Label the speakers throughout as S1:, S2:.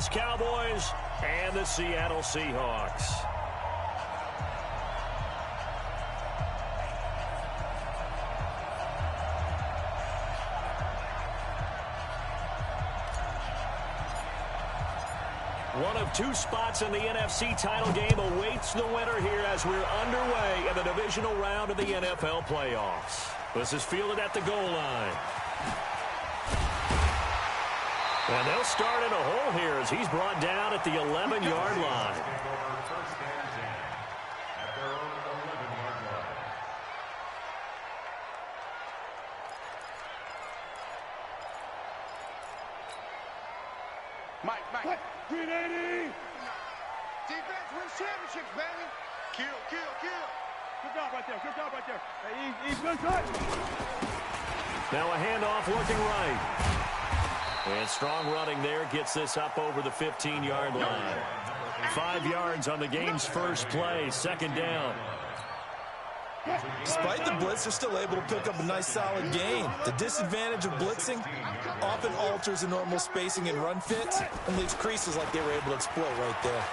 S1: Dallas Cowboys and the Seattle Seahawks. One of two spots in the NFC title game awaits the winner here as we're underway in the divisional round of the NFL playoffs. This is fielded at the goal line. And they'll start in a hole here as he's brought down at the 11-yard line.
S2: Mike. 380. Defense wins championships, baby. Kill. Good job right there. Hey, he's good cut.
S1: Now a handoff looking right. And strong running there gets this up over the 15-yard line. 5 yards on the game's first play, second down.
S3: Despite the blitz, they're still able to pick up a nice solid gain. The disadvantage of blitzing often alters the normal spacing and run fits and leaves creases like they were able to exploit right there.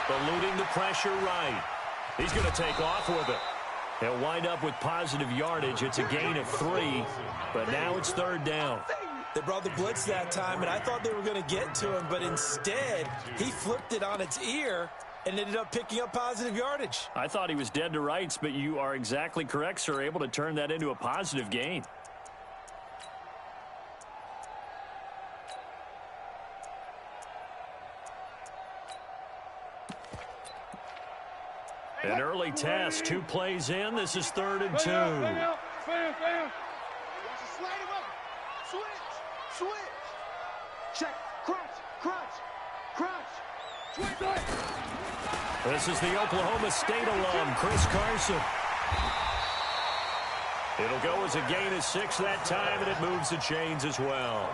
S1: Eluding the pressure right. He's going to take off with it. He'll wind up with positive yardage. It's a gain of 3, but now it's third down.
S3: They brought the blitz that time, and I thought they were going to get to him, but instead, he flipped it on its ear and ended up picking up positive yardage.
S1: I thought he was dead to rights, but you are exactly correct, sir. Able to turn that into a positive gain. An early test, 2 plays in. This is 3rd and 2.
S2: Slide him up. Switch. Check. Crunch. Switch.
S1: This is the Oklahoma State alum, Chris Carson. It'll go as a gain of 6 that time, and it moves the chains as well.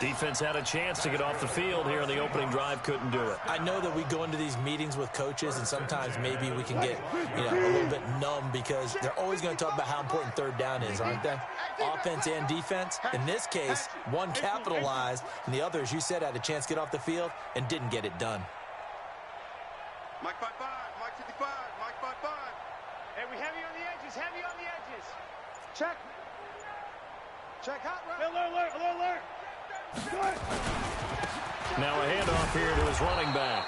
S1: Defense had a chance to get off the field here in the opening drive, couldn't do it.
S3: I know that we go into these meetings with coaches, and sometimes maybe we can get a little bit numb because they're always going to talk about how important third down is, aren't they? Offense and defense. In this case, one capitalized, and the other, as you said, had a chance to get off the field and didn't get it done.
S2: Mike 5-5, Mike 55, Mike 5-5. Hey, we heavy on the edges. Check hot right. Alert.
S1: Now a handoff here to his running back.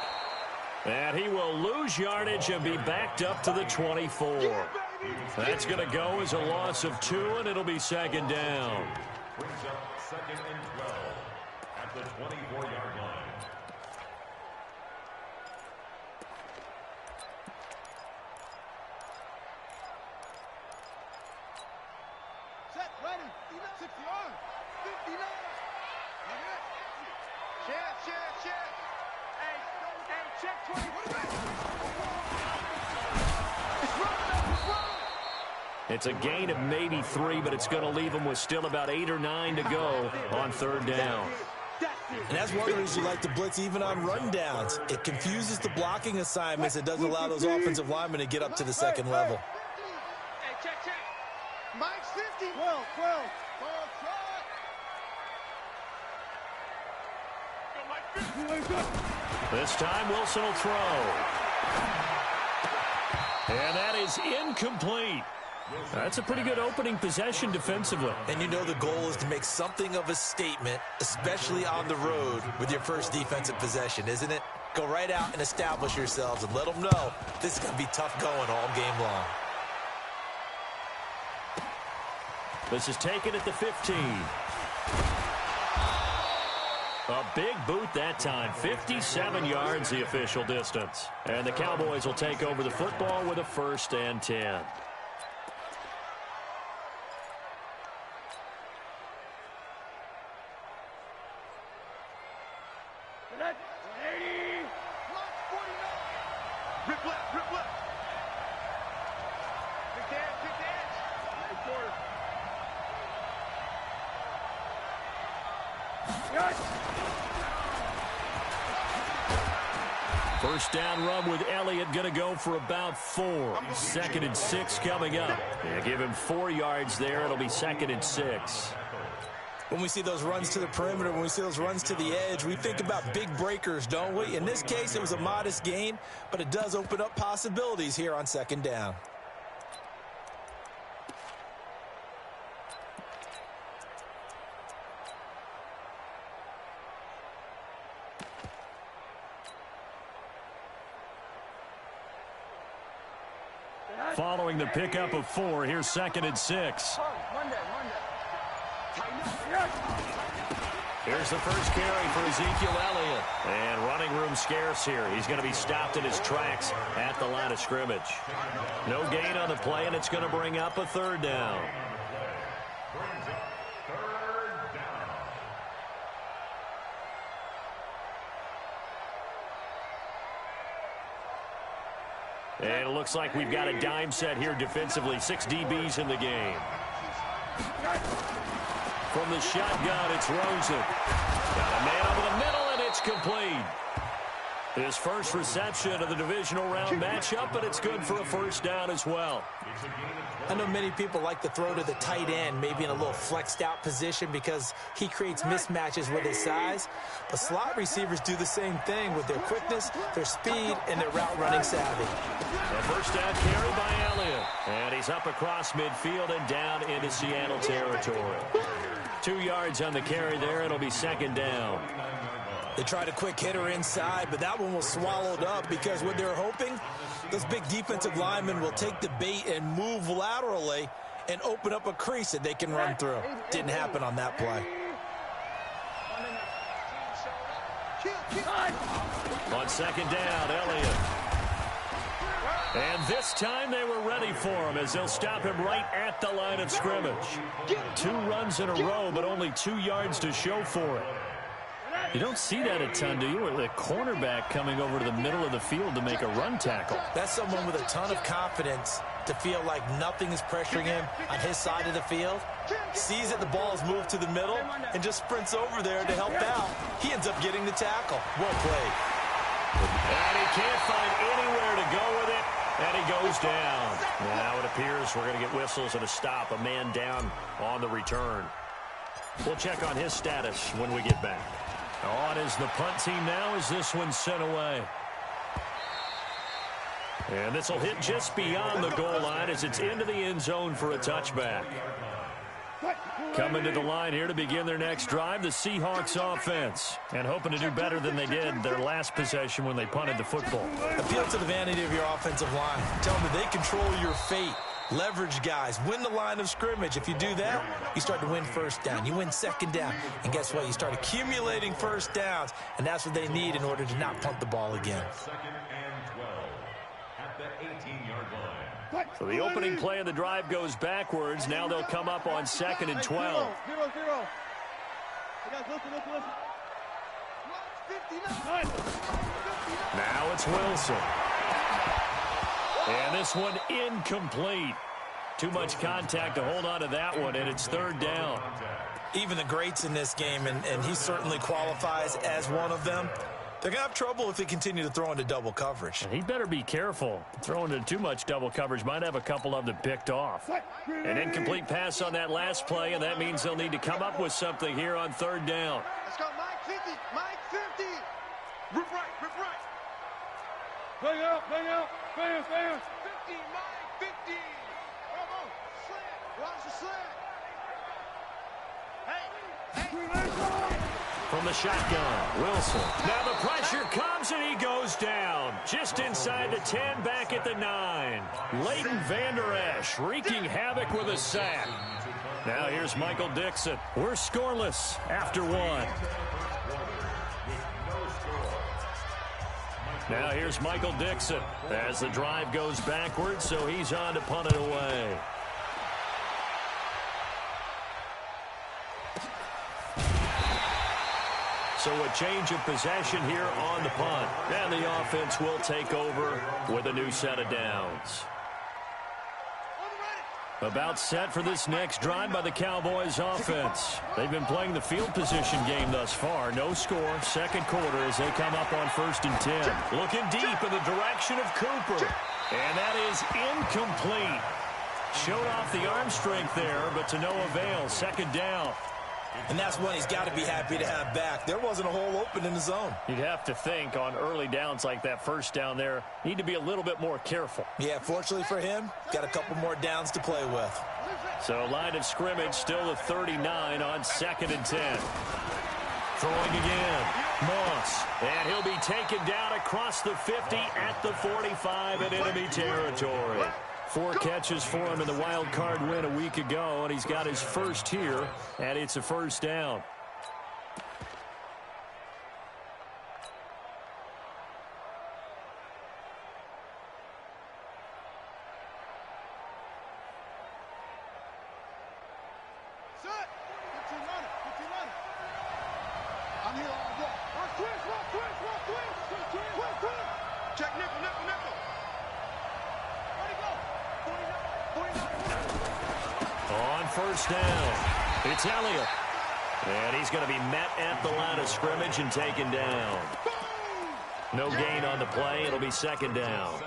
S1: And he will lose yardage and be backed up to the 24. That's going to go as a loss of 2, and it'll be second down.
S4: Brings up 2nd and 12 at the 24-yard line.
S2: Set, ready. 60-yard. 59. Check. Hey, check 20. It's running.
S1: It's a gain of maybe 3, but it's going to leave him with still about 8 or 9 to go on 3rd down.
S3: And that's one of the reasons you like to blitz even on rundowns. It confuses the blocking assignments. It doesn't allow those offensive linemen to get up to the second level.
S2: Hey, check. Mike's 50. 12.
S1: This time Wilson will throw. And that is incomplete. That's a pretty good opening possession defensively.
S3: And you know the goal is to make something of a statement, especially on the road with your first defensive possession, isn't it? Go right out and establish yourselves and let them know this is going to be tough going all game long.
S1: This is taken at the 15. A big boot that time. 57 yards the official distance. And the Cowboys will take over the football with a 1st and 10.
S2: Rip left. Pick the edge. Yes.
S1: First down run with Elliott, going to go for about 4. 2nd and 6 coming up. Yeah, give him 4 yards there. It'll be 2nd and 6.
S3: When we see those runs to the perimeter, when we see those runs to the edge, we think about big breakers, don't we? In this case, it was a modest gain, but it does open up possibilities here on second down.
S1: Following the pickup of 4, here's 2nd and 6. Here's the first carry for Ezekiel Elliott. And running room scarce here. He's going to be stopped in his tracks at the line of scrimmage. No gain on the play, and it's going to bring up a 3rd down. And it looks like we've got a dime set here defensively. 6 DBs in the game. From the shotgun, it's Rosen. Got a man over the middle, and it's complete. His first reception of the divisional round matchup, but it's good for a 1st down as well.
S3: I know many people like to throw to the tight end, maybe in a little flexed out position because he creates mismatches with his size. But slot receivers do the same thing with their quickness, their speed, and their route running savvy.
S1: A 1st down carry by Elliott. And he's up across midfield and down into Seattle territory. 2 yards on the carry there. It'll be 2nd down.
S3: They tried a quick hitter inside, but that one was swallowed up because what they're hoping, those big defensive linemen will take the bait and move laterally and open up a crease that they can run through. Didn't happen on that play.
S1: On 2nd down, Elliott. And this time they were ready for him as they'll stop him right at the line of scrimmage. 2 runs in a row, but only 2 yards to show for it. You don't see that a ton, do you? Or the cornerback coming over to the middle of the field to make a run tackle.
S3: That's someone with a ton of confidence to feel like nothing is pressuring him on his side of the field. Sees that the ball is moved to the middle and just sprints over there to help out. He ends up getting the tackle. Well played.
S1: And he can't find anywhere to go with it, and he goes down. Now it appears we're going to get whistles and a stop. A man down on the return. We'll check on his status when we get back. On is the punt team now as this one's sent away. And this will hit just beyond the goal line as it's into the end zone for a touchback. Coming to the line here to begin their next drive, the Seahawks offense. And hoping to do better than they did their last possession when they punted the football.
S3: Appeal to the vanity of your offensive line. Tell them that they control your fate. Leverage guys. Win the line of scrimmage. If you do that, you start to win 1st down. You win 2nd down. And guess what? You start accumulating 1st downs. And that's what they need in order to not punt the ball again.
S4: 2nd and 12 at the 18-yard line.
S1: So the opening play of the drive goes backwards. Now they'll come up on 2nd and 12. Now it's Wilson. And this one incomplete. Too much contact to hold on to that one, and it's 3rd down.
S3: Even the greats in this game, and he certainly qualifies as one of them, they're going to have trouble if they continue to throw into double coverage.
S1: And he better be careful. Throwing into too much double coverage might have a couple of them picked off. An incomplete pass on that last play, and that means they'll need to come up with something here on 3rd down.
S2: Let's go, Mike 50. Mike 50. Rip right, rip right. Bang out, bang out. Fans, fans. 50, Mike 50. Come on, slant. Watch the slant. Hey.
S1: From the shotgun, Wilson. Now the pressure comes and he goes down. Just inside the 10, back at the 9. Leighton Vander Esch wreaking havoc with a sack. Now here's Michael Dixon. We're scoreless after 1. Now here's Michael Dixon as the drive goes backwards, so he's on to punt it away. So a change of possession here on the punt. And the offense will take over with a new set of downs. About set for this next drive by the Cowboys offense. They've been playing the field position game thus far. No score, 2nd quarter as they come up on 1st and 10. Looking deep in the direction of Cooper. And that is incomplete. Showed off the arm strength there, but to no avail. 2nd down.
S3: And that's one he's got to be happy to have back. There wasn't a hole open in the zone.
S1: You'd have to think on early downs like that first down there, need to be a little bit more careful.
S3: Yeah, fortunately for him, got a couple more downs to play with.
S1: So line of scrimmage still at 39 on 2nd and 10. Throwing again, Moss. And he'll be taken down across the 50 at the 45 in enemy territory. 4 catches for him in the wild card win a week ago, and he's got his first here, and it's a first down.
S2: Set. 15 runner. 15 runner. I'm here all day. Twist. Check nickel. Where'd he go? 49.
S1: On first down, it's Elliott. And he's going to be met at the line of scrimmage and taken down. No gain on the play. It'll be 2nd down.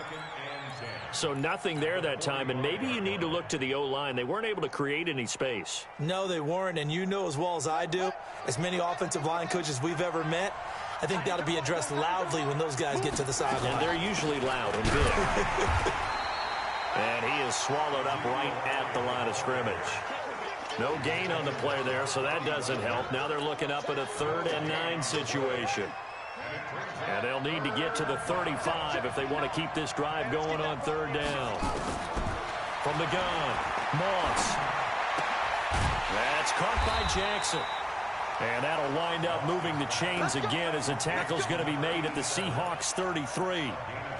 S1: So nothing there that time, and maybe you need to look to the O-line. They weren't able to create any space.
S3: No, they weren't, and you know as well as I do, as many offensive line coaches we've ever met, I think that'll be addressed loudly when those guys get to the sideline.
S1: And they're usually loud and big. And he is swallowed up right at the line of scrimmage. No gain on the play there, so that doesn't help. Now they're looking up at a 3rd and 9 situation. And they'll need to get to the 35 if they want to keep this drive going on 3rd down. From the gun, Moss. That's caught by Jackson. And that'll wind up moving the chains again as a tackle's going to be made at the Seahawks 33.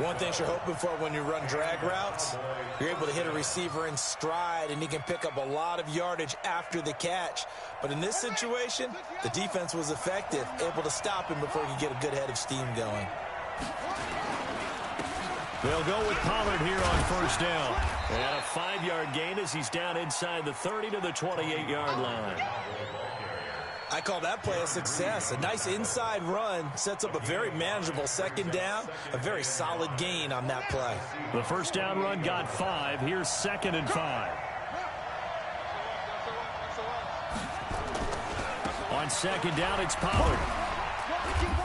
S3: One thing you're hoping for when you run drag routes, you're able to hit a receiver in stride, and he can pick up a lot of yardage after the catch. But in this situation, the defense was effective, able to stop him before he could get a good head of steam going.
S1: They'll go with Pollard here on first down. And a 5-yard gain as he's down inside the 30 to the 28-yard line.
S3: I call that play a success. A nice inside run sets up a very manageable 2nd down, a very solid gain on that play.
S1: The first down run got 5. Here's 2nd and 5. On 2nd down, it's Pollard.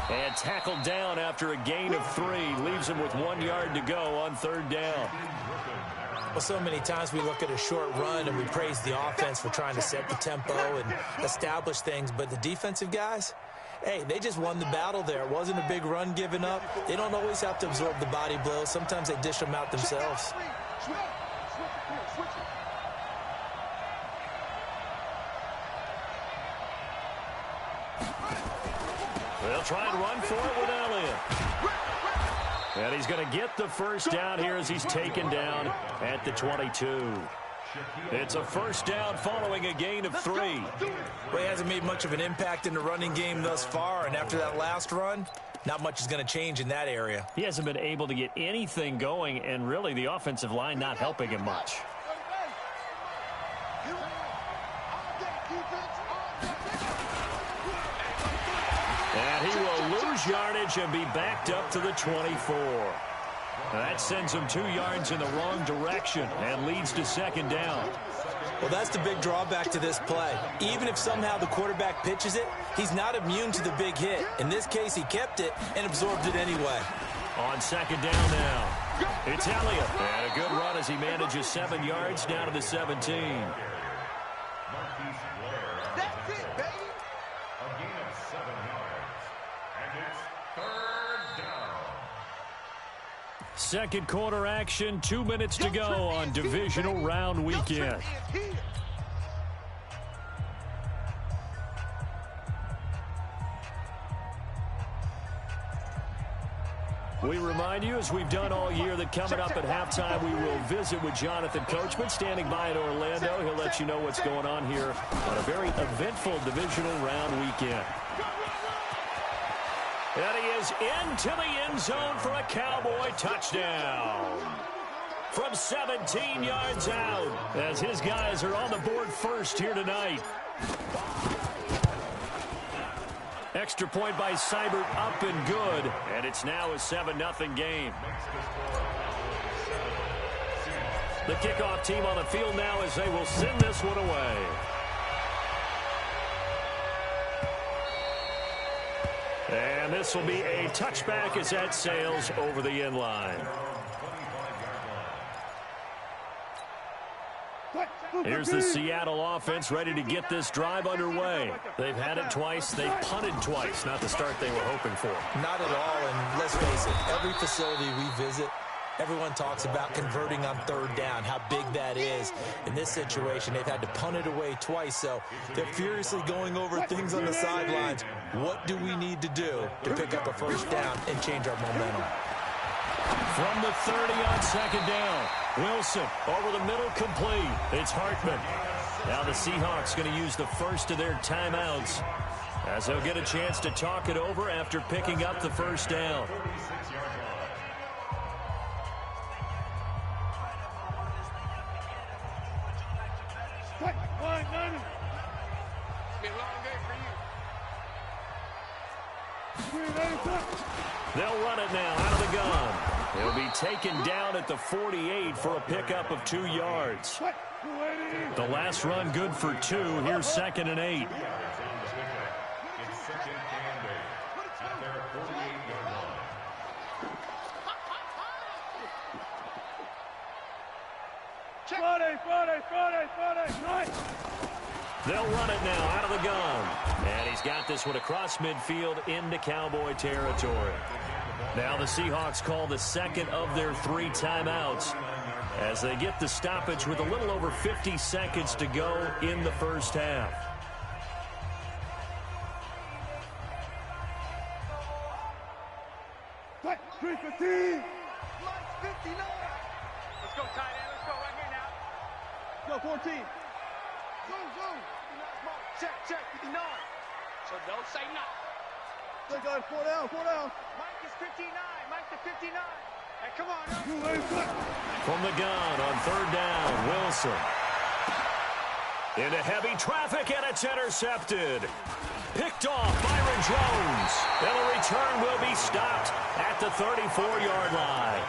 S1: And tackled down after a gain of 3. Leaves him with 1 yard to go on 3rd down.
S3: Well, so many times we look at a short run and we praise the offense for trying to set the tempo and establish things, but the defensive guys, hey, they just won the battle there. It wasn't a big run given up. They don't always have to absorb the body blows. Sometimes they dish them out themselves.
S1: They'll try and run for it with Elliott. And he's going to get the first down here as he's taken down at the 22. It's a first down following a gain of 3.
S3: Well, he hasn't made much of an impact in the running game thus far, and after that last run, not much is going to change in that area.
S1: He hasn't been able to get anything going, and really the offensive line not helping him much. And he will lose yardage and be backed up to the 24. That sends him 2 yards in the wrong direction and leads to 2nd down.
S3: Well, that's the big drawback to this play. Even if somehow the quarterback pitches it, he's not immune to the big hit. In this case, he kept it and absorbed it anyway.
S1: On 2nd down now, it's Elliott. And a good run as he manages 7 yards down to the 17.
S2: That's it, baby.
S4: A gain of 7 yards. And it's 3rd down.
S1: Second quarter action, 2 minutes to go on divisional round weekend. We remind you, as we've done all year, that coming up at halftime, we will visit with Jonathan Coachman, standing by in Orlando. He'll let you know what's going on here on a very eventful divisional round weekend. And he is into the end zone for a Cowboy touchdown. From 17 yards out, as his guys are on the board first here tonight. Extra point by Seibert, up and good. And it's now a 7-0 game. The kickoff team on the field now as they will send this one away. And this will be a touchback as that sails over the end line. Here's the Seattle offense ready to get this drive underway. They've had it twice. They've punted twice. Not the start they were hoping for.
S3: Not at all, and let's face it, every facility we visit, everyone talks about converting on third down, how big that is. In this situation, they've had to punt it away twice, so they're furiously going over things on the sidelines. What do we need to do to pick up a first down and change our momentum?
S1: From the 30 on second down, Wilson over the middle, complete. It's Hartman. Now the Seahawks going to use the first of their timeouts as they'll get a chance to talk it over after picking up the first down. They'll run it now out of the gun. He'll be taken down at the 48 for a pickup of 2 yards. The last run good for 2. Here's 2nd and 8.
S4: It's 2nd and 8 at their 48-yard line.
S2: Friday.
S1: They'll run it now out of the gun. And he's got this one across midfield into Cowboy territory. Now the Seahawks call the second of their 3 timeouts as they get the stoppage with a little over 50 seconds to go in the first half.
S2: Mike 315. Mike 59. Let's go, tight end. Let's go right here now. Go 14. Zoom. Check. 59. So don't say nothing. They got 4 down. Mike is 59. Mike to 59. Hey, come on.
S1: From the gun on third down, Wilson. Into heavy traffic, and it's intercepted. Picked off Byron Jones. And the return will be stopped at the 34-yard line.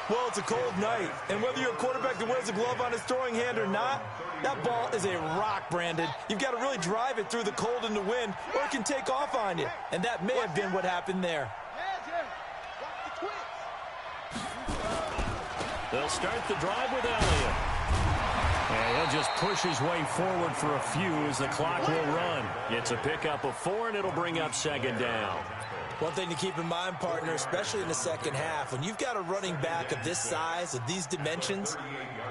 S3: Well, it's a cold night, and whether you're a quarterback that wears a glove on his throwing hand or not, that ball is a rock, Brandon. You've got to really drive it through the cold and the wind, or it can take off on you. And that may have been what happened there.
S1: They'll start the drive with Elliott. And he'll just push his way forward for a few as the clock will run. It's a pickup of 4, and it'll bring up second down.
S3: One thing to keep in mind, partner, especially in the second half, when you've got a running back of this size, of these dimensions,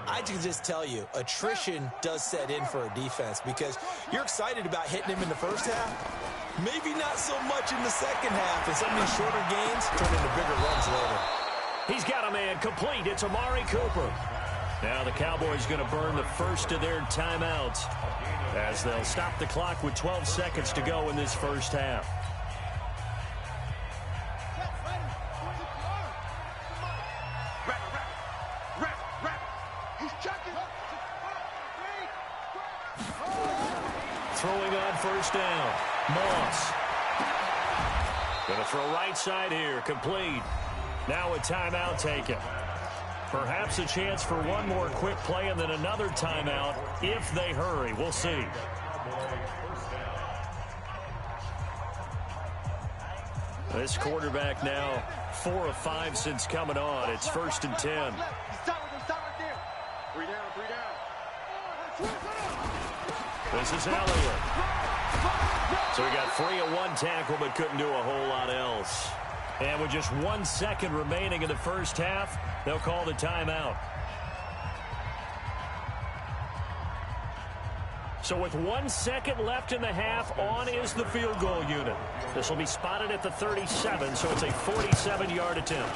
S3: I can just tell you, attrition does set in for a defense because you're excited about hitting him in the first half, maybe not so much in the second half, and some of these shorter gains turn into bigger runs later.
S1: He's got a man complete. It's Amari Cooper. Now the Cowboys going to burn the first of their timeouts as they'll stop the clock with 12 seconds to go in this first half. Throwing on first down. Moss. Going to throw right side here. Complete. Now a timeout taken. Perhaps a chance for one more quick play and then another timeout if they hurry. We'll see. This quarterback now 4 of 5 since coming on. It's 1st and 10. This is Elliott. So he got free of 1 tackle but couldn't do a whole lot else. And with just 1 second remaining in the first half, they'll call the timeout. So with 1 second left in the half, on is the field goal unit. This will be spotted at the 37, so it's a 47-yard attempt.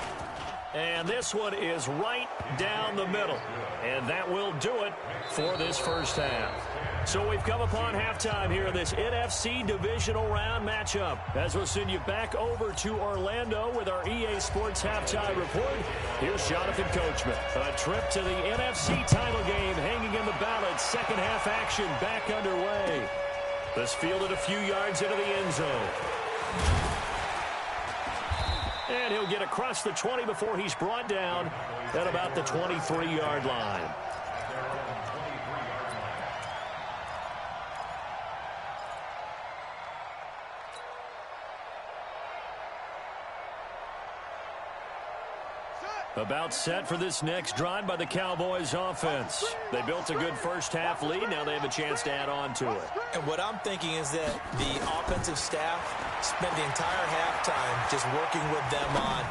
S1: And this one is right down the middle. And that will do it for this first half. So we've come upon halftime here in this NFC divisional round matchup. As we'll send you back over to Orlando with our EA Sports halftime report. Here's Jonathan Coachman. A trip to the NFC title game hanging in the balance. Second half action back underway. This fielded a few yards into the end zone. And he'll get across the 20 before he's brought down at about the 23-yard line. About set for this next drive by the Cowboys offense. They built a good first half lead. Now they have a chance to add on to it.
S3: And what I'm thinking is that the offensive staff spent the entire halftime just working with them on,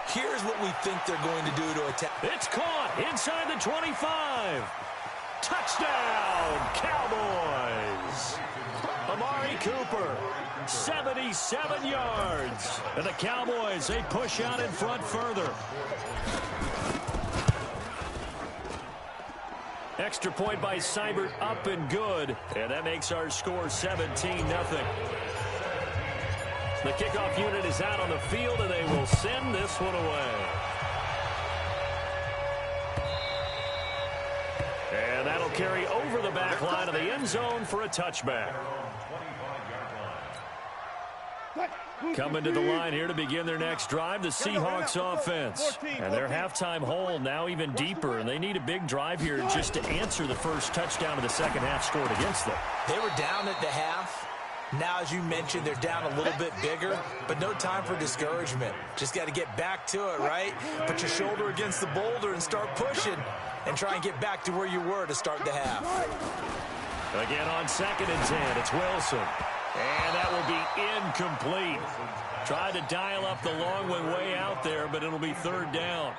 S3: here's what we think they're going to do to attack.
S1: It's caught inside the 25. Touchdown, Cowboys. Amari Cooper, 77 yards. And the Cowboys, they push out in front further. Extra point by Seibert, up and good. And that makes our score 17-0. The kickoff unit is out on the field, and they will send this one away. And that'll carry over the back line of the end zone for a touchback. Coming to the line here to begin their next drive, the Seahawks offense. And their halftime hole now even deeper, and they need a big drive here just to answer the first touchdown of the second half scored against them.
S3: They were down at the half. Now, as you mentioned, they're down a little bit bigger, but no time for discouragement. Just got to get back to it, right? Put your shoulder against the boulder and start pushing and try and get back to where you were to start the half.
S1: Again on 2nd and 10, it's Wilson. And that will be incomplete. Tried to dial up the long one way out there, but it'll be 3rd down.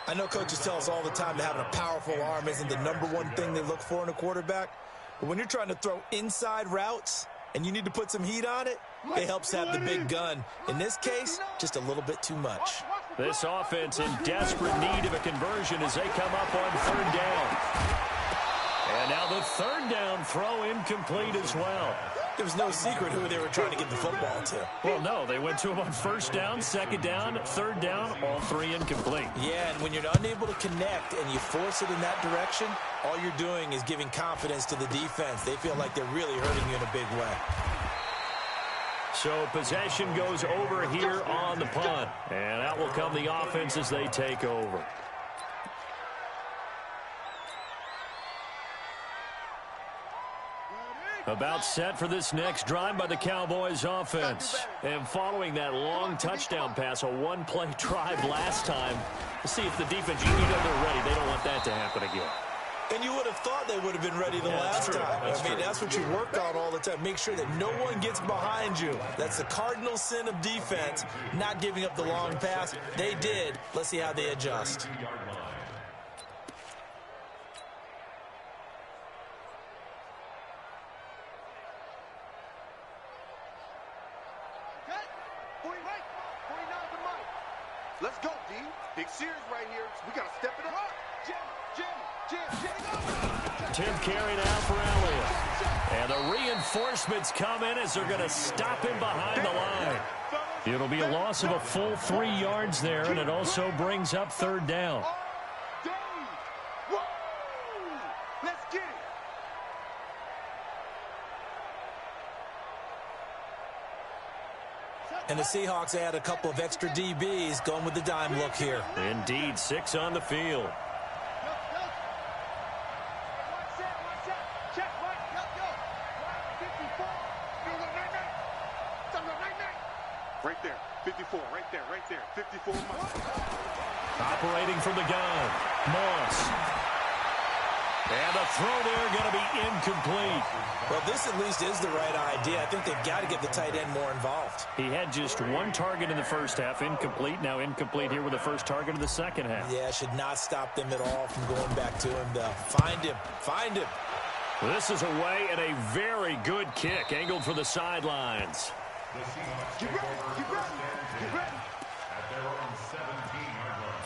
S3: I know coaches tell us all the time that having a powerful arm isn't the #1 thing they look for in a quarterback. But when you're trying to throw inside routes and you need to put some heat on it, it helps have the big gun. In this case, just a little bit too much.
S1: This offense in desperate need of a conversion as they come up on 3rd down. And now the 3rd down throw incomplete as well.
S3: There was no secret who they were trying to get the football to.
S1: Well, no, they went to him on 1st down, 2nd down, 3rd down, all 3 incomplete.
S3: Yeah, and when you're unable to connect and you force it in that direction, all you're doing is giving confidence to the defense. They feel like they're really hurting you in a big way.
S1: So possession goes over here on the punt. And out will come the offense as they take over. About set for this next drive by the Cowboys offense. And following that long touchdown pass, a one-play drive last time, to see if the defense, you know they're ready. They don't want that to happen again.
S3: And you would have thought they would have been ready the last time. That's what you work on all the time. Make sure that no one gets behind you. That's the cardinal sin of defense, not giving up the long pass. They did. Let's see how they adjust.
S2: Let's go, D. Big series right here. We got to step it up. Jim.
S1: 10th carry now for Elliott. And the reinforcements come in as they're going to stop him behind the line. It'll be a loss of a full 3 yards there, and it also brings up 3rd down.
S2: Let's get it.
S3: And the Seahawks add a couple of extra DBs going with the dime look here.
S1: Indeed, 6 on the field.
S2: Right there, 54, right there, 54 miles.
S1: Operating from the gun, Moss. And the throw there going to be incomplete.
S3: Well, this at least is the right idea. I think they've got to get the tight end more involved.
S1: He had just 1 target in the first half, incomplete. Now incomplete here with the first target of the second half.
S3: Yeah, should not stop them at all from going back to him, though. Find him.
S1: This is away and a very good kick, angled for the sidelines.
S2: Get ready.
S4: At their own 17-yard line.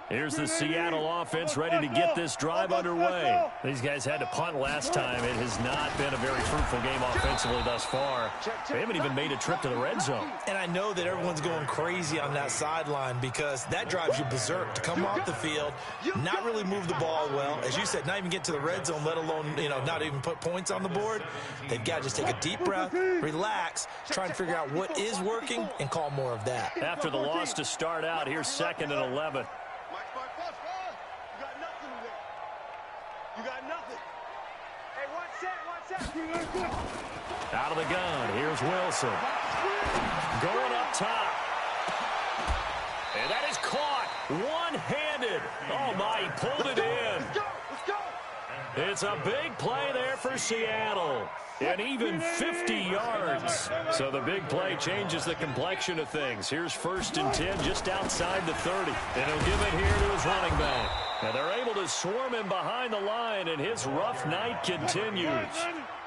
S1: Here's the Seattle offense ready to get this drive underway. These guys had to punt last time. It has not been a very fruitful game offensively thus far. They haven't even made a trip to the red zone.
S3: And I know that everyone's going crazy on that sideline because that drives you berserk to come off the field, not really move the ball well. As you said, not even get to the red zone, let alone, not even put points on the board. They've got to just take a deep breath, relax, try and figure out what is working and call more of that.
S1: After the loss to start out, here's 2nd and 11.
S2: You got nothing. Hey, one set.
S1: Out of the gun, here's Wilson. Going up top. And that is caught one-handed. Oh, my, he pulled it in.
S2: Let's go.
S1: It's a big play there for Seattle. And even 50 yards. So the big play changes the complexion of things. Here's 1st and 10 just outside the 30. And he'll give it here to his running back. Now they're able to swarm him behind the line, and his rough night continues.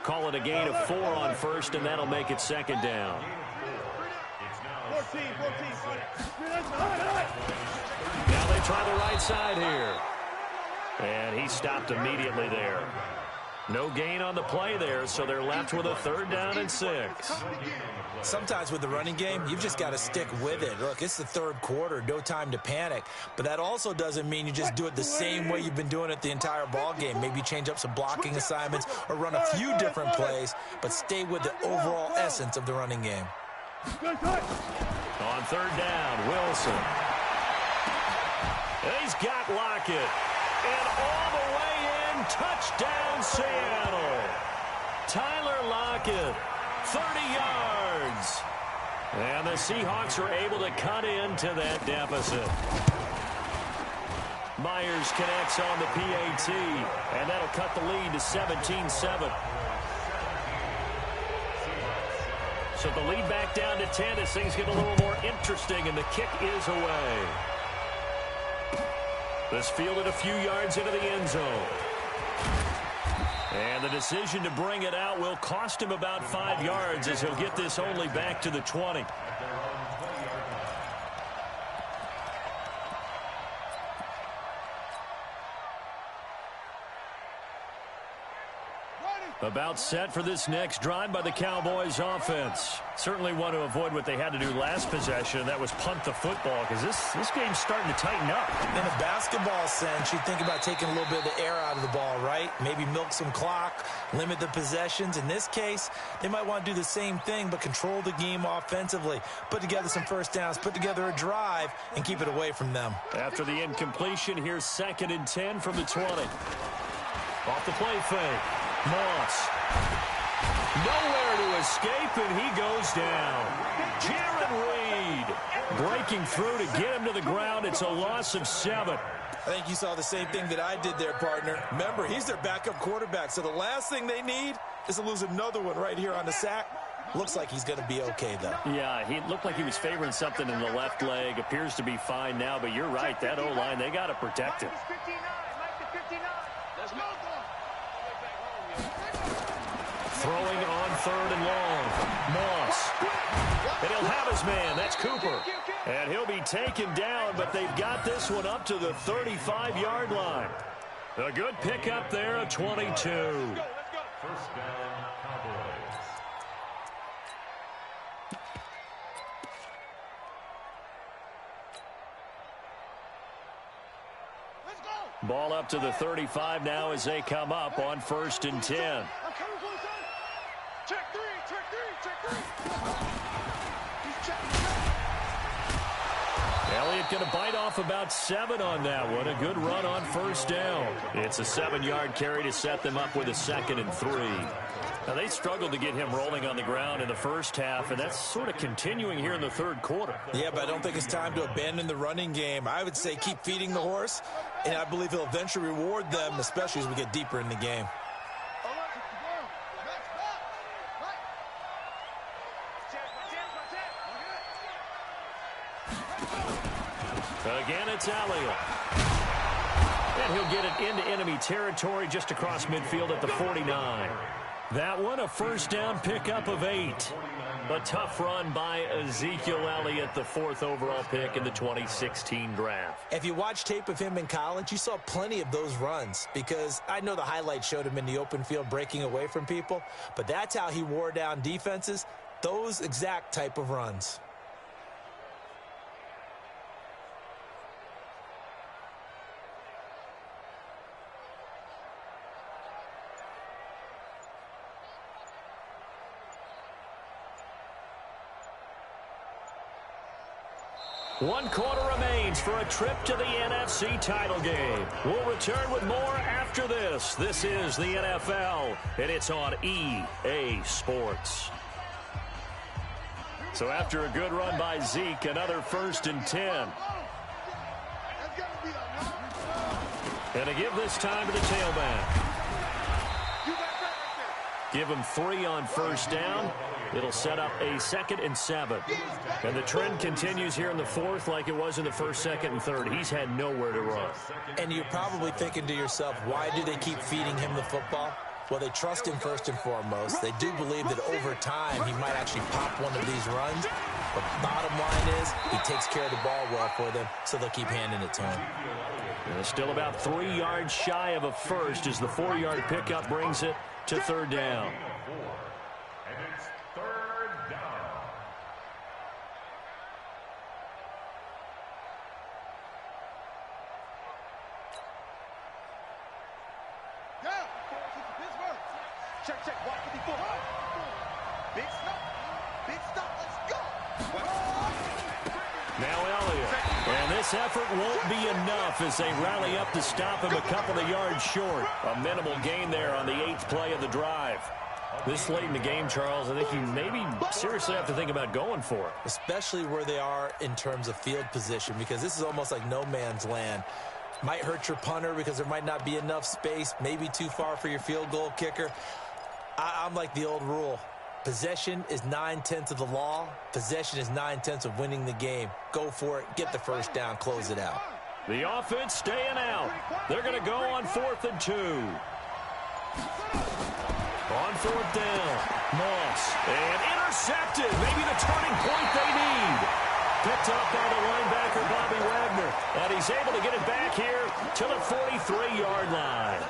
S1: Call it a gain of 4 on 1st, and that'll make it 2nd down.
S2: 14.
S1: Now they try the right side here. And he stopped immediately there. No gain on the play there, so they're left with a 3rd down and 6.
S3: Sometimes with the running game, you've just got to stick with it. Look, it's the 3rd quarter, no time to panic. But that also doesn't mean you just do it the same way you've been doing it the entire ball game. Maybe change up some blocking assignments or run a few different plays, but stay with the overall essence of the running game.
S1: On 3rd down, Wilson. He's got Lockett. And all the way in, touchdown Seattle. Tyler Lockett, 30 yards. And the Seahawks are able to cut into that deficit. Myers connects on the PAT, and that'll cut the lead to 17-7. So the lead back down to 10 as things get a little more interesting, and the kick is away. This fielded a few yards into the end zone. And the decision to bring it out will cost him about 5 yards as he'll get this only back to the 20. About set for this next drive by the Cowboys offense. Certainly want to avoid what they had to do last possession. That was punt the football, because this game's starting to tighten up.
S3: In a basketball sense, you think about taking a little bit of the air out of the ball, right? Maybe milk some clock, limit the possessions. In this case, they might want to do the same thing, but control the game offensively. Put together some first downs, put together a drive, and keep it away from them.
S1: After the incompletion, here's 2nd and 10 from the 20. Off the play fake. Moss. Nowhere to escape, and he goes down. Jared Reed breaking through to get him to the ground. It's a loss of 7.
S3: I think you saw the same thing that I did there, partner. Remember, he's their backup quarterback, so the last thing they need is to lose another one right here on the sack. Looks like he's going to be okay, though.
S1: Yeah, he looked like he was favoring something in the left leg. Appears to be fine now, but you're right. That O-line, they got to protect him. Throwing on 3rd and long. Moss. And he'll have his man. That's Cooper. And he'll be taken down, but they've got this one up to the 35-yard line. A good pickup there, a 22.
S4: First down, Cowboys.
S1: Ball up to the 35 now as they come up on 1st and 10.
S2: Check three.
S1: Elliott going to bite off about 7 on that one. A good run on 1st down. It's a 7-yard carry to set them up with a 2nd and 3. Now, they struggled to get him rolling on the ground in the first half, and that's sort of continuing here in the 3rd quarter.
S3: Yeah, but I don't think it's time to abandon the running game. I would say keep feeding the horse, and I believe he'll eventually reward them, especially as we get deeper in the game.
S1: Again, it's Elliott. And he'll get it into enemy territory just across midfield at the 49. That one, a first down pickup of 8. A tough run by Ezekiel Elliott, the 4th overall pick in the 2016 draft.
S3: If you watch tape of him in college, you saw plenty of those runs, because I know the highlights showed him in the open field breaking away from people, but that's how he wore down defenses, those exact type of runs.
S1: One quarter remains for a trip to the NFC title game. We'll return with more after this. This is the NFL, and it's on EA Sports. So after a good run by Zeke, another 1st and 10. And to give this time to the tailback. Give him 3 on 1st down. It'll set up a 2nd and 7. And the trend continues here in the 4th like it was in the 1st, 2nd, and 3rd. He's had nowhere to run.
S3: And you're probably thinking to yourself, why do they keep feeding him the football? Well, they trust him first and foremost. They do believe that over time he might actually pop one of these runs. But bottom line is he takes care of the ball well for them, so they'll keep handing it to him.
S1: And still about 3 yards shy of a 1st as the 4-yard pickup brings it to 3rd down.
S4: And it's 3rd down.
S2: Yeah, Pittsburgh. Check, 154. Big stop, let's go.
S1: Now Elliott. And this effort won't be enough as they rally up to stop him a couple of yards short. A minimal gain there on the 8th play of the drive. This late in the game, Charles, I think you maybe seriously have to think about going for it.
S3: Especially where they are in terms of field position, because this is almost like no man's land. Might hurt your punter because there might not be enough space, maybe too far for your field goal kicker. I'm like the old rule. Possession is 9/10 of the law. Possession is 9/10 of winning the game. Go for it. Get the 1st down. Close it out.
S1: The offense staying out. They're going to go on 4th and 2. On 4th down. Moss. And intercepted. Maybe the turning point they need. Picked up by the linebacker, Bobby Wagner. And he's able to get it back here to the 43-yard line.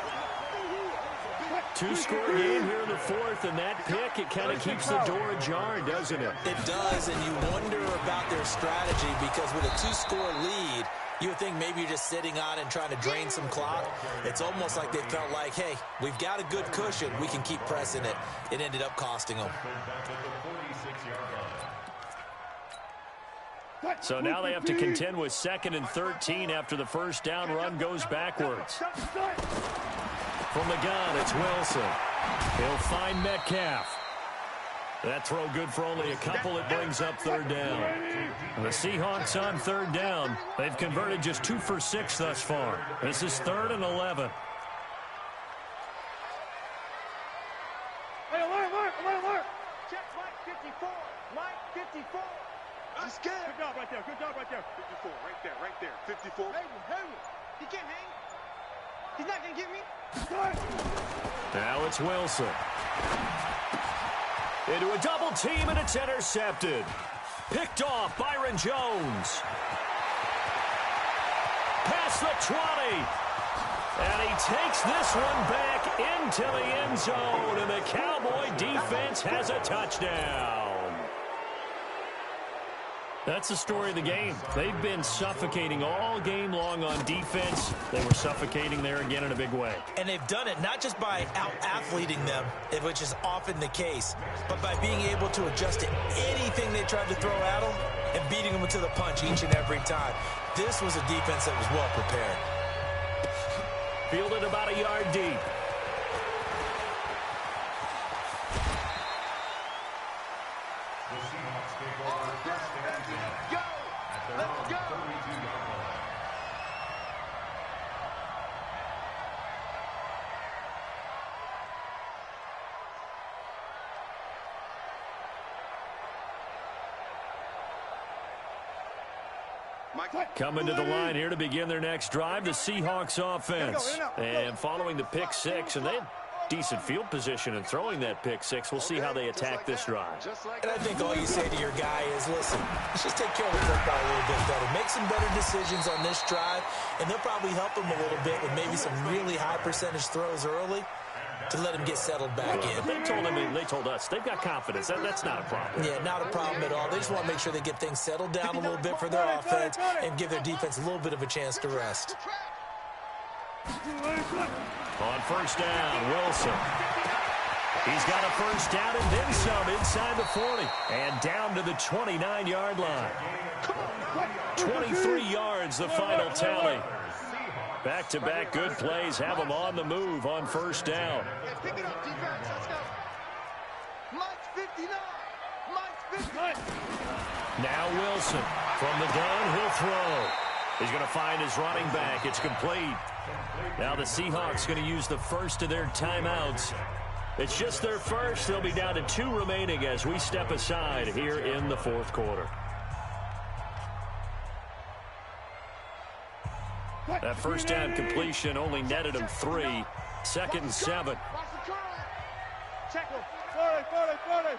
S1: 2-score game here in the 4th, and that pick, it kind of keeps the door ajar, doesn't it?
S3: It does, and you wonder about their strategy, because with a 2-score lead, you would think maybe you're just sitting on it and trying to drain some clock. It's almost like they felt like, hey, we've got a good cushion. We can keep pressing it. It ended up costing them.
S1: So now they have to contend with 2nd and 13 after the 1st down run goes backwards. From the gun, it's Wilson. He'll find Metcalf. That throw good for only a couple. It brings up 3rd down. And the Seahawks on 3rd down. They've converted just 2 for 6 thus far. This is 3rd and 11.
S2: Hey, alert. Check Mike 54. Mike 54. I'm scared. Good job right there. 54, right there. 54. Hey, he can't hang. He's not going to get me.
S1: Now it's Wilson. Into a double team, and it's intercepted. Picked off Byron Jones. Past the 20. And he takes this one back into the end zone, and the Cowboy defense has a touchdown. That's the story of the game. They've been suffocating all game long on defense. They were suffocating there again in a big way.
S3: And they've done it not just by out-athleting them, which is often the case, but by being able to adjust to anything they tried to throw at them and beating them to the punch each and every time. This was a defense that was well prepared.
S1: Fielded about a yard deep. Coming to the line here to begin their next drive, the Seahawks offense. And following the pick 6, and they decent field position and throwing that pick six. We'll see how they attack this drive.
S3: And I think all you say to your guy is, listen, let's just take care of the football a little bit better. Make some better decisions on this drive, and they'll probably help him a little bit with maybe some really high percentage throws early to let him get settled back in.
S1: They told us they've got confidence. That's not a problem.
S3: Yeah, not a problem at all. They just want to make sure they get things settled down a little bit for their offense and give their defense a little bit of a chance to rest.
S1: On first down, Wilson. He's got a first down and then some inside the 40. And down to the 29-yard line. 23 yards, the final tally. Back-to-back good plays have them on the move on first down.
S2: Pick it up, defense. Let's go. Mike's 59. Mike's 59.
S1: Now Wilson from the gun, he'll throw. He's going to find his running back. It's complete. Now the Seahawks going to use the first of their timeouts. It's just their first. They'll be down to 2 remaining as we step aside here in the fourth quarter. That first down completion only netted him 3. Second and 7.
S2: Watch the curl. Check him. 40, 40, 40. 59.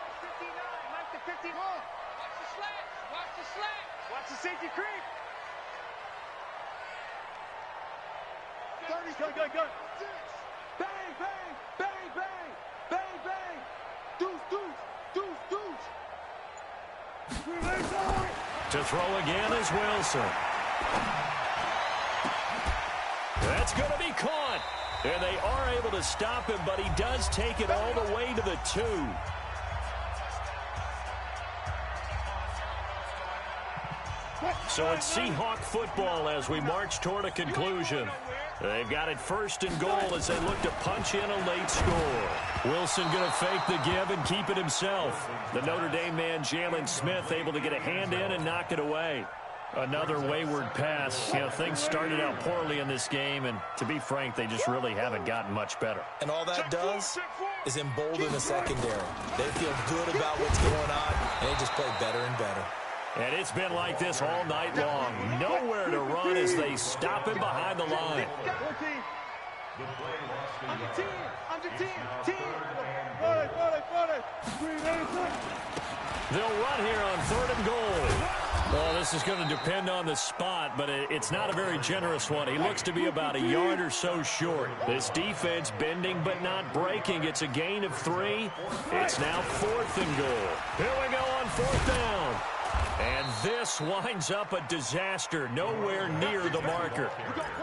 S2: Mike to 51. Watch the slant. Watch the slant. Watch the safety creep. 30. Go. Bang, bang, bang, bang, bang, bang. Deuce.
S1: To throw again is Wilson. That's going to be caught. And they are able to stop him, but he does take it all the way to the 2. So it's Seahawk football as we march toward a conclusion. They've got it first and goal as they look to punch in a late score. Wilson going to fake the give and keep it himself. The Notre Dame man, Jalen Smith, able to get a hand in and knock it away. Another wayward pass. Things started out poorly in this game, and to be frank, they just really haven't gotten much better.
S3: And all that does is embolden the secondary. They feel good about what's going on, and they just play better and better.
S1: And it's been like this all night long. Nowhere to run as they stop him behind the line.
S2: Under 10.
S1: They'll run here on 3rd and goal. Well, this is going to depend on the spot, but it's not a very generous one. He looks to be about a yard or so short. This defense bending but not breaking. It's a gain of 3. It's now 4th and goal. Here we go on 4th down. And this winds up a disaster, nowhere near the marker.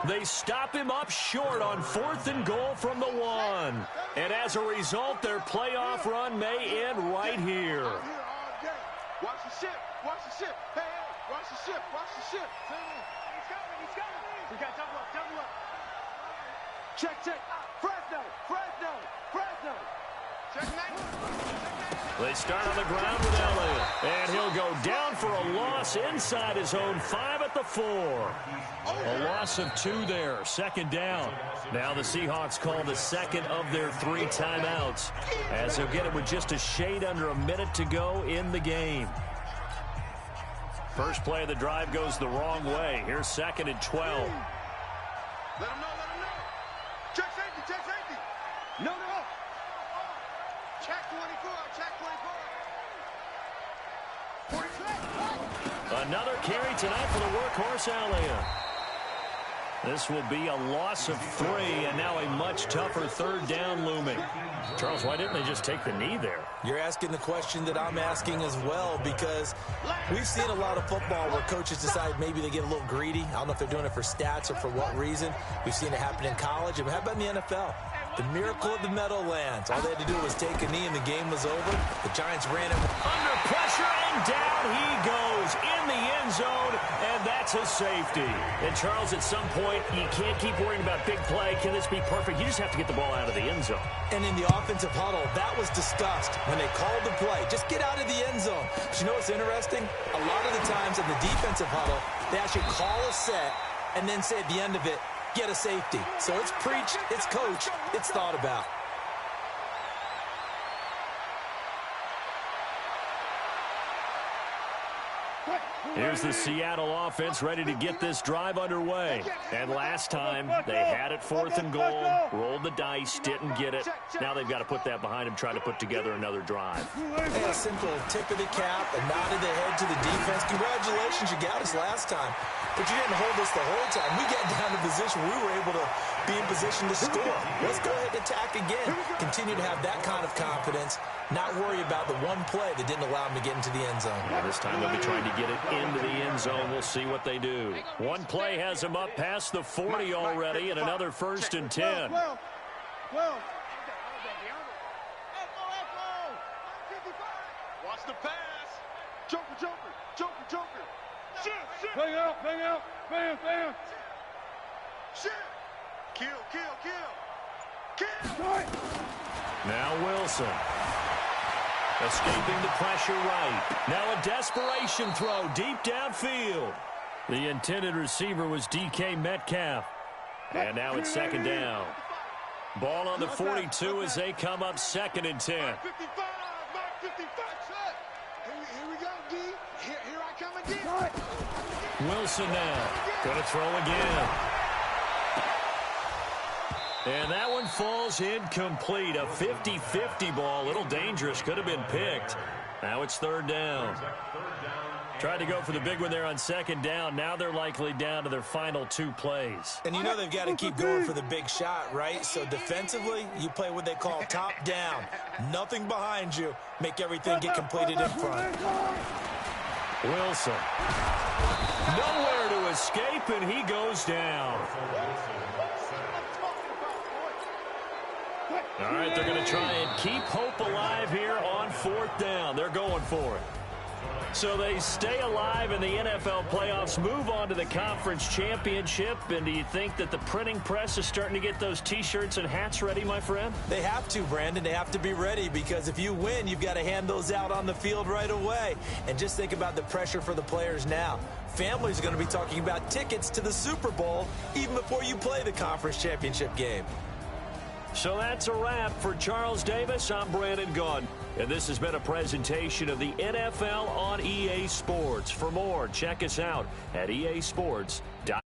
S1: They stop him up short on 4th and goal from the 1. And as a result, their playoff run may end right here.
S2: Watch the ship. Hey, watch the ship. He's coming. We got double up. Check. Fresno. Check 9.
S1: They start on the ground with Elliott. And he'll go down for a loss inside his own 5 at the 4. A loss of 2 there. 2nd down. Now the Seahawks call the second of their 3 timeouts, as they'll get it with just a shade under a minute to go in the game. First play of the drive goes the wrong way. Here's 2nd and 12.
S2: Let him know. Check safety. No. Check 24.
S1: Another carry tonight for the workhorse Elliott. This will be a loss of 3, and now a much tougher 3rd down looming. Charles, why didn't they just take the knee there?
S3: You're asking the question that I'm asking as well, because we've seen a lot of football where coaches decide maybe they get a little greedy. I don't know if they're doing it for stats or for what reason. We've seen it happen in college. And how about in the NFL? The miracle of the Meadowlands. All they had to do was take a knee and the game was over. The Giants ran him
S1: under pressure, and down he goes in the end zone, and that's a safety. And Charles, at some point, you can't keep worrying about big play. Can this be perfect? You just have to get the ball out of the end zone.
S3: And in the offensive huddle, that was discussed when they called the play. Just get out of the end zone. But you know what's interesting? A lot of the times in the defensive huddle, they actually call a set and then say at the end of it, get a safety. So it's preached, it's coached, it's thought about.
S1: Here's the Seattle offense ready to get this drive underway. And last time, they had it 4th and goal, rolled the dice, didn't get it. Now they've got to put that behind them, try to put together another drive.
S3: Hey, a simple tip of the cap, a nod of the head to the defense. Congratulations, you got us last time. But you didn't hold us the whole time. We got down to position. We were able to be in position to score. Let's go ahead and attack again. Continue to have that kind of confidence. Not worry about the one play that didn't allow them to get into the end zone.
S1: Well, this time they'll be trying to get it into the end zone. We'll see what they do. One play has them up past the 40 already, and another 1st and 10.
S2: Watch the pass. Joker. Shit. Bang out. Bam. Shit. Kill.
S1: Now Wilson. Escaping the pressure right. Now a desperation throw deep downfield. The intended receiver was DK Metcalf. And now it's 2nd down. Ball on the 42 as they come up 2nd and 10.
S2: Mike 55. Here we go, D. Here I come again.
S1: Wilson now. Gonna throw again. And that one falls incomplete. A 50-50 ball. A little dangerous. Could have been picked. Now it's 3rd down. Tried to go for the big one there on 2nd down. Now they're likely down to their final 2 plays.
S3: And you know they've got to keep going for the big shot, right? So defensively, you play what they call top down. Nothing behind you. Make everything get completed in front.
S1: Wilson. Nowhere to escape, and he goes down. All right, they're going to try and keep hope alive here on 4th down. They're going for it. So they stay alive in the NFL playoffs, move on to the conference championship. And do you think that the printing press is starting to get those T-shirts and hats ready, my friend?
S3: They have to, Brandon. They have to be ready because if you win, you've got to hand those out on the field right away. And just think about the pressure for the players now. Families are going to be talking about tickets to the Super Bowl even before you play the conference championship game.
S1: So that's a wrap for Charles Davis. I'm Brandon Gaudin, and this has been a presentation of the NFL on EA Sports. For more, check us out at easports.com.